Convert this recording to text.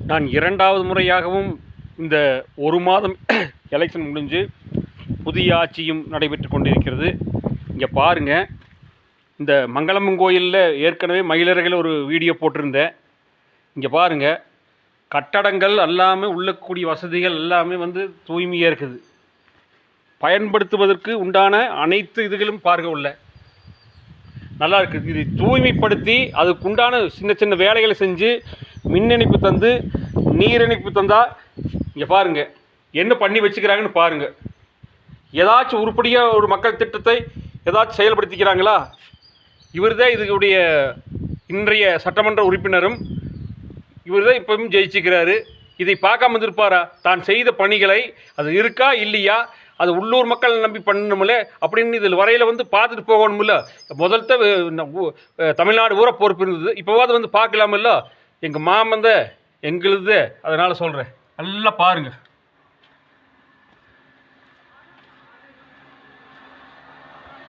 நான் இரண்டாவது முறையாகவும் இந்த ஒரு மாதம் எலெக்ஷன் முடிஞ்சு புதிய ஆட்சியும் நடைபெற்று கொண்டிருக்கிறது. இங்கே பாருங்கள், இந்த மங்களம்மன் கோயிலில் ஏற்கனவே மயிலறையில் ஒரு வீடியோ போட்டிருந்தேன். இங்கே பாருங்கள், கட்டடங்கள் எல்லாமே உள்ளக்கூடிய வசதிகள் எல்லாமே தூய்மையாக இருக்குது. பயன்படுத்துவதற்கு உண்டான அனைத்து இதுகளும் பாருங்கள், உள்ள நல்லா இருக்குது. இது தூய்மைப்படுத்தி அதுக்குண்டான சின்ன சின்ன வேலைகளை செஞ்சு மின் இணைப்பு தந்து நீர் இணைப்பு தந்தால் இங்கே பாருங்கள் என்ன பண்ணி வச்சுக்கிறாங்கன்னு பாருங்கள். ஏதாச்சும் உருப்படியாக ஒரு மக்கள் திட்டத்தை ஏதாச்சும் செயல்படுத்திக்கிறாங்களா? இவர் தான் இதுடைய இன்றைய சட்டமன்ற உறுப்பினரும் இவர் தான் இப்பவும் ஜெயிச்சுக்கிறாரு. இதை பார்க்காம இருப்பாரா? தான் செய்த பணிகளை அது இருக்கா இல்லையா, அது உள்ளூர் மக்கள் நம்பி பண்ணணுமில்ல அப்படின்னு இதில் வரையில் பார்த்துட்டு போகணுமில்ல. முதல்ல தமிழ்நாடு ஊரை பொறுப்பு இருந்தது, இப்போவாது பார்க்கலாமில்ல. எங்கள் மாமந்த எங்களுது, அதனால் சொல்கிறேன். நல்லா பாருங்கள்.